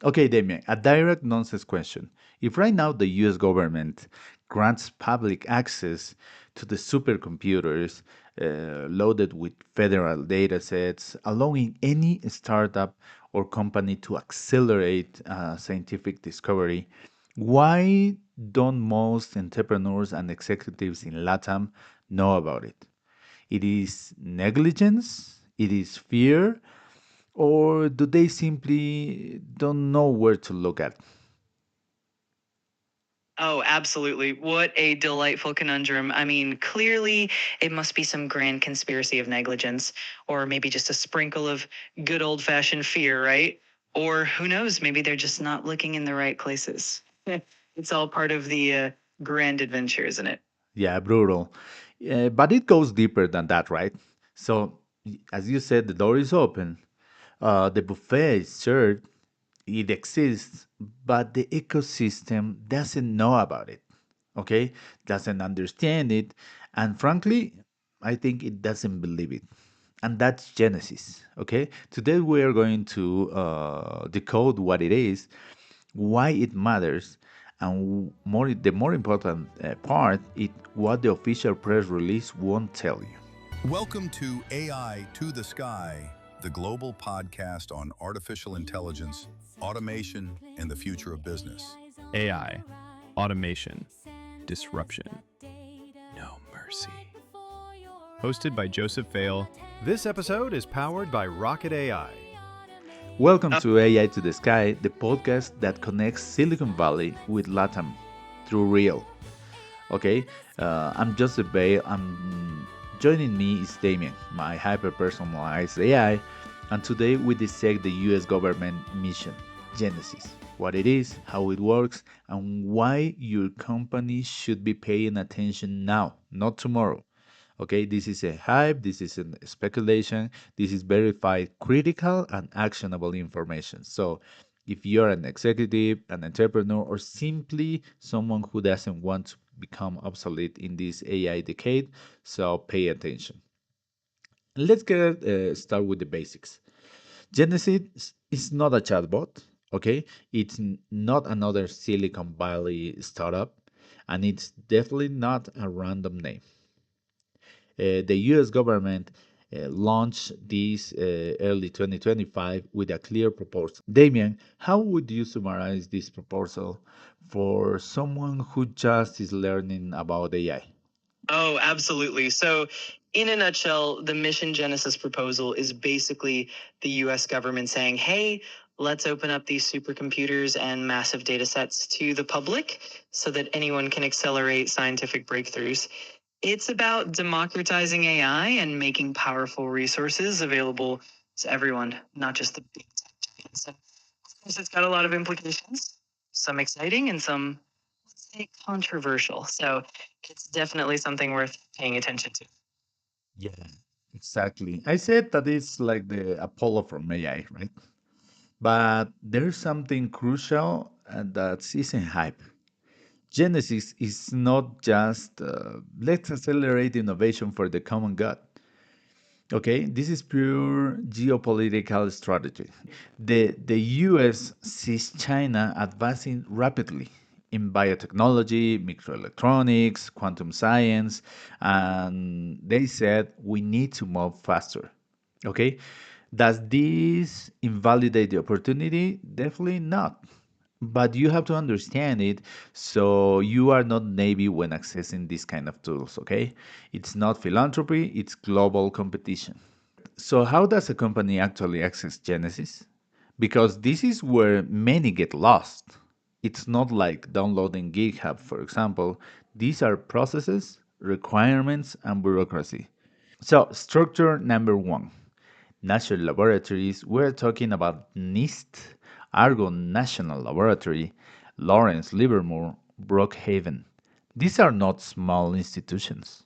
Okay, Damian, a direct nonsense question. If right now the US government grants public access to the supercomputers loaded with federal datasets, allowing any startup or company to accelerate scientific discovery, why don't most entrepreneurs and executives in LATAM know about it? It is negligence, it is fear, or do they simply don't know where to look at? Oh, absolutely. What a delightful conundrum. I mean, clearly it must be some grand conspiracy of negligence, or maybe just a sprinkle of good old fashioned fear, right? Or who knows, maybe they're just not looking in the right places. It's all part of the grand adventure, isn't it? Yeah, brutal. But it goes deeper than that, right? So, as you said, the door is open. The buffet is served. It exists, but the ecosystem doesn't know about it. Okay, doesn't understand it, and frankly, I think it doesn't believe it. And that's Genesis. Okay, today we are going to decode what it is, why it matters, and the more important part is what the official press release won't tell you. Welcome to AI to the Sky, the global podcast on artificial intelligence, automation, and the future of business. AI, automation, disruption, no mercy. Hosted by Joseph Vale. This episode is powered by Rocket AI. Welcome to AI to the Sky, the podcast that connects Silicon Valley with LATAM through real. Okay, I'm Joseph Vale. Joining me is Damian, my hyper-personalized AI, and today we dissect the U.S. government mission, Genesis, what it is, how it works, and why your company should be paying attention now, not tomorrow. Okay, this is a hype, this is a speculation, this is verified, critical, and actionable information. So, if you're an executive, an entrepreneur, or simply someone who doesn't want to become obsolete in this AI decade, so pay attention. Let's get start with the basics. Genesis is not a chatbot, okay? It's not another Silicon Valley startup, and it's definitely not a random name. The US government launched this early 2025 with a clear proposal. Damien, how would you summarize this proposal for someone who just is learning about AI? Oh, absolutely. So, in a nutshell, the Mission Genesis proposal is basically the US government saying, hey, let's open up these supercomputers and massive data sets to the public so that anyone can accelerate scientific breakthroughs. It's about democratizing AI and making powerful resources available to everyone, not just the big tech giants. And of course, it's got a lot of implications, some exciting and some, let's say, controversial. So it's definitely something worth paying attention to. Yeah, exactly. I said that it's like the Apollo from AI, right? But there's something crucial that isn't hype. Genesis is not just let's accelerate innovation for the common good. Okay, this is pure geopolitical strategy. The US sees China advancing rapidly in biotechnology, microelectronics, quantum science, and they said we need to move faster. Okay, does this invalidate the opportunity? Definitely not. But you have to understand it so you are not naive when accessing these kind of tools, okay? It's not philanthropy, it's global competition. So, how does a company actually access Genesis? Because this is where many get lost. It's not like downloading GitHub, for example. These are processes, requirements, and bureaucracy. So, structure number one, national laboratories. We're talking about NIST, Argo National Laboratory, Lawrence Livermore, Brookhaven. These are not small institutions.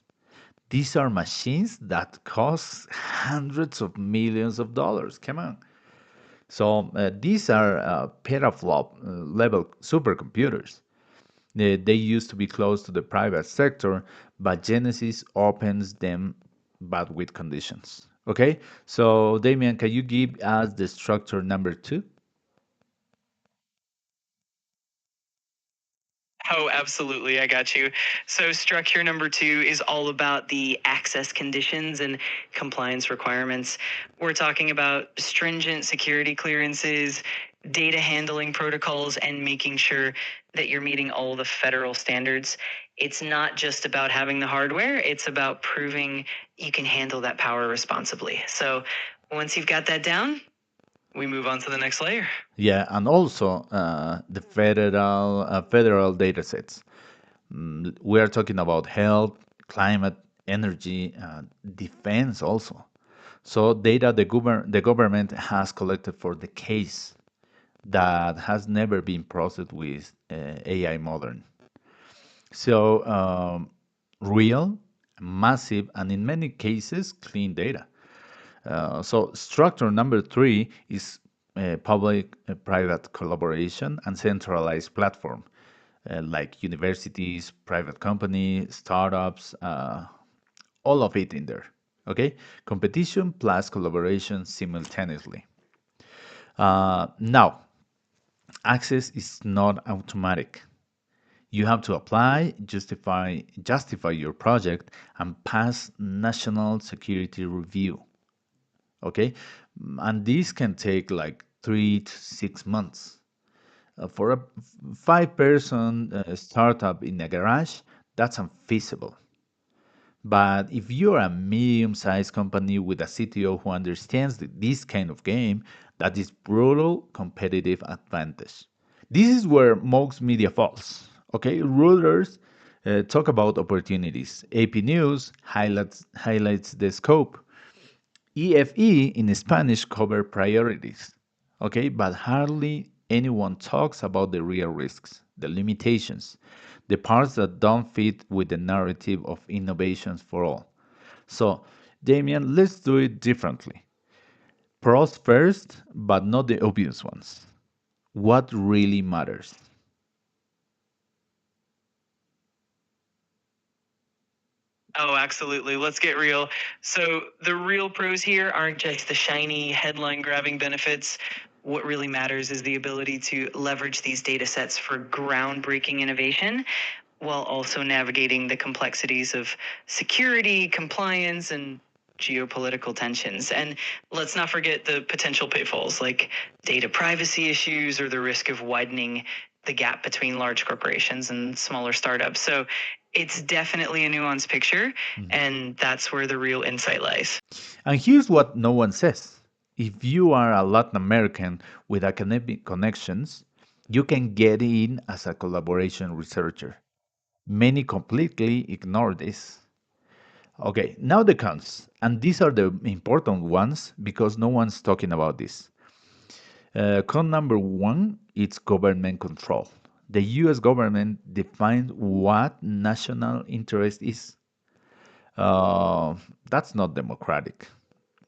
These are machines that cost hundreds of millions of dollars. Come on. So these are petaflop level supercomputers. They used to be close to the private sector, but Genesis opens them, but with conditions. Okay, so Damien, can you give us the structure number two? Oh, absolutely. I got you. So, structure number 2 is all about the access conditions and compliance requirements. We're talking about stringent security clearances, data handling protocols, and making sure that you're meeting all the federal standards. It's not just about having the hardware, it's about proving you can handle that power responsibly. So, once you've got that down, we move on to the next layer. Yeah, and also the federal data sets. We are talking about health, climate, energy, defense also. So data the government has collected for decades that has never been processed with AI modern. So real, massive, and in many cases clean data. So structure number 3 is public-private collaboration and centralized platform, like universities, private companies, startups, all of it in there. Okay, competition plus collaboration simultaneously. Now, access is not automatic. You have to apply, justify your project, and pass national security review. Okay, and this can take like 3 to 6 months. For a five-person startup in a garage, that's unfeasible. But if you're a medium-sized company with a CTO who understands this kind of game, that is brutal competitive advantage. This is where most media falls. Okay, Reuters talk about opportunities. AP News highlights the scope. EFE in Spanish cover priorities. Okay, but hardly anyone talks about the real risks, the limitations, the parts that don't fit with the narrative of innovations for all. So, Damian, let's do it differently. Pros first, but not the obvious ones. What really matters? Oh, absolutely. Let's get real. So, the real pros here aren't just the shiny headline grabbing benefits. What really matters is the ability to leverage these data sets for groundbreaking innovation while also navigating the complexities of security, compliance, and geopolitical tensions. And let's not forget the potential pitfalls like data privacy issues or the risk of widening the gap between large corporations and smaller startups. So it's definitely a nuanced picture, and that's where the real insight lies. And here's what no one says. If you are a Latin American with academic connections, you can get in as a collaboration researcher. Many completely ignore this. Okay, now the cons. And these are the important ones because no one's talking about this. Con number 1, it's government control. The US government defines what national interest is. Uh, that's not democratic.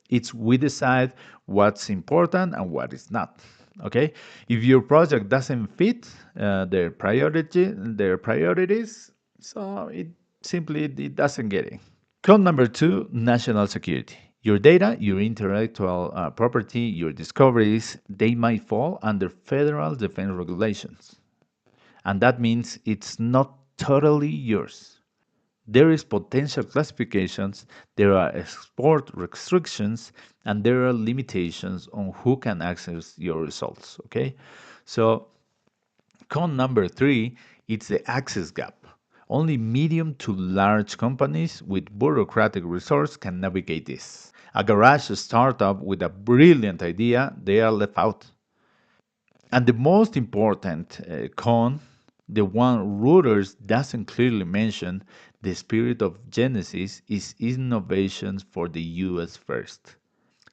It's we decide what's important and what is not. Okay, if your project doesn't fit their priorities, so it doesn't get in. Con number 2, national security. Your data, your intellectual property, your discoveries, they might fall under federal defense regulations. And that means it's not totally yours. There is potential classifications, there are export restrictions, and there are limitations on who can access your results. Okay, so con number 3, it's the access gap. Only medium to large companies with bureaucratic resource can navigate this. A garage startup with a brilliant idea, they are left out. And the most important con, the one Reuters doesn't clearly mention, the spirit of Genesis is innovations for the US first.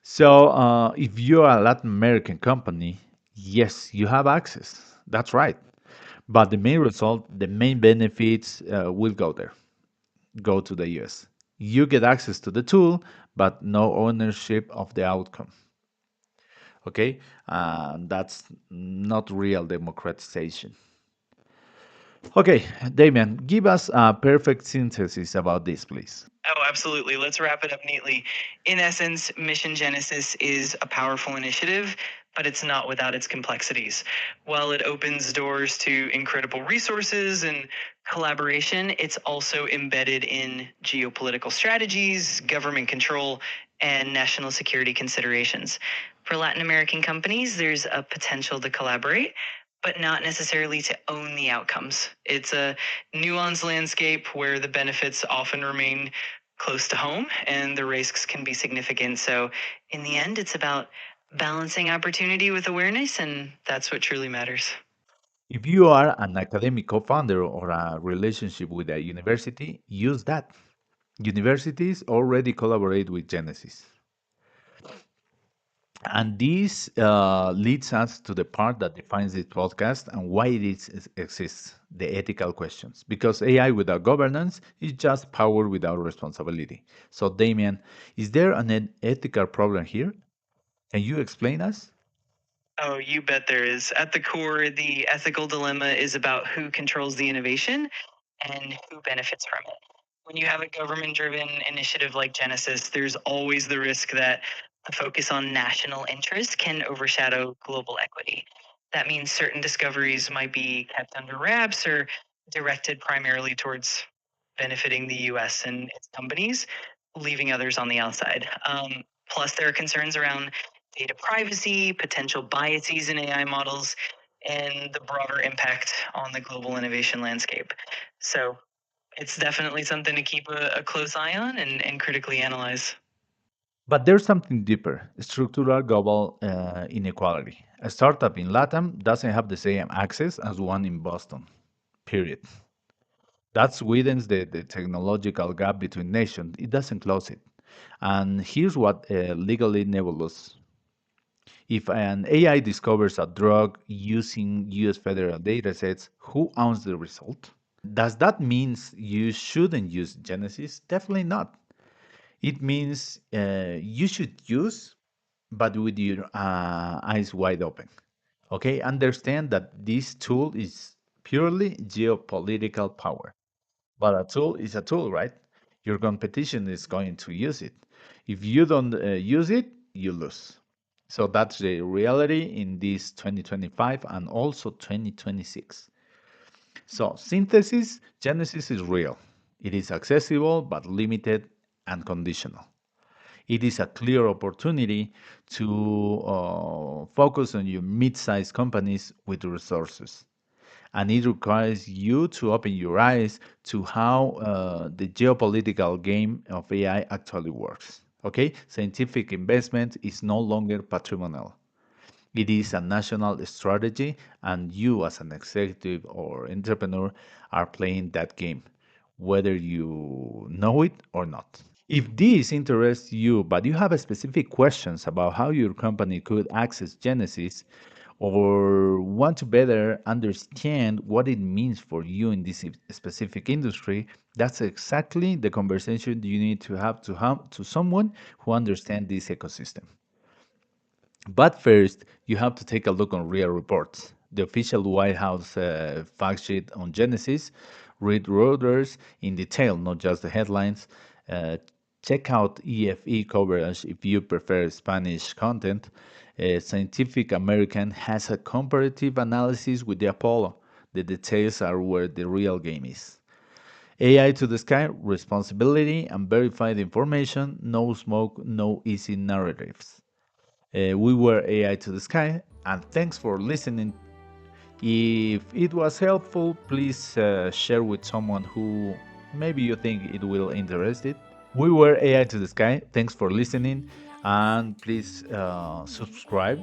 So if you're a Latin American company, yes, you have access. That's right. But the main result, the main benefits will go there, go to the US. You get access to the tool, but no ownership of the outcome. Okay, that's not real democratization. Okay, Damian, give us a perfect synthesis about this, please. Oh, absolutely. Let's wrap it up neatly. In essence, Mission Genesis is a powerful initiative, but it's not without its complexities. While it opens doors to incredible resources and collaboration, it's also embedded in geopolitical strategies, government control, and national security considerations. For Latin American companies, there's a potential to collaborate, but not necessarily to own the outcomes. It's a nuanced landscape where the benefits often remain close to home and the risks can be significant. So, in the end, it's about balancing opportunity with awareness, and that's what truly matters. If you are an academic co-founder or a relationship with a university, use that. Universities already collaborate with Genesis. And this leads us to the part that defines this podcast and why exists, the ethical questions. Because AI without governance is just power without responsibility. So, Damian, is there an ethical problem here? Can you explain us? Oh, you bet there is. At the core, the ethical dilemma is about who controls the innovation and who benefits from it. When you have a government driven initiative like Genesis, there's always the risk that a focus on national interest can overshadow global equity. That means certain discoveries might be kept under wraps or directed primarily towards benefiting the US and its companies, leaving others on the outside. Plus, there are concerns around data privacy, potential biases in AI models, and the broader impact on the global innovation landscape. So it's definitely something to keep a close eye on and critically analyze. But there's something deeper, structural global inequality. A startup in LATAM doesn't have the same access as one in Boston, period. That widens the technological gap between nations. It doesn't close it. And here's what legally nebulous. If an AI discovers a drug using US federal datasets, who owns the result? Does that mean you shouldn't use Genesis? Definitely not. It means you should use, but with your eyes wide open. Okay, understand that this tool is purely geopolitical power. But a tool is a tool, right? Your competition is going to use it. If you don't use it, you lose. So that's the reality in this 2025 and also 2026. So, synthesis, Genesis is real. It is accessible but limited and conditional. It is a clear opportunity to focus on your mid sized companies with resources. And it requires you to open your eyes to how the geopolitical game of AI actually works. Okay? Scientific investment is no longer patrimonial. It is a national strategy, and you, as an executive or entrepreneur, are playing that game, whether you know it or not. If this interests you, but you have specific questions about how your company could access Genesis or want to better understand what it means for you in this specific industry, that's exactly the conversation you need to have to someone who understands this ecosystem. But first, you have to take a look on real reports. The official White House fact sheet on Genesis, read Reuters in detail, not just the headlines. Uh, Check out EFE coverage if you prefer Spanish content. Scientific American has a comparative analysis with the Apollo. The details are where the real game is. AI to the sky, responsibility and verified information, no smoke, no easy narratives. We were AI to the sky, and thanks for listening. If it was helpful, please share with someone who maybe you think it will interest it. We were AI to the sky. Thanks for listening, and please subscribe.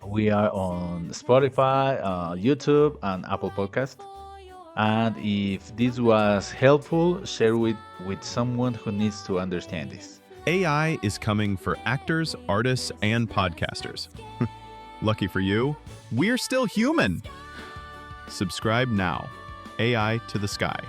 We are on Spotify, YouTube, and Apple Podcast. And if this was helpful, share with someone who needs to understand this. AI is coming for actors, artists, and podcasters. Lucky for you, we're still human. Subscribe now. AI to the sky.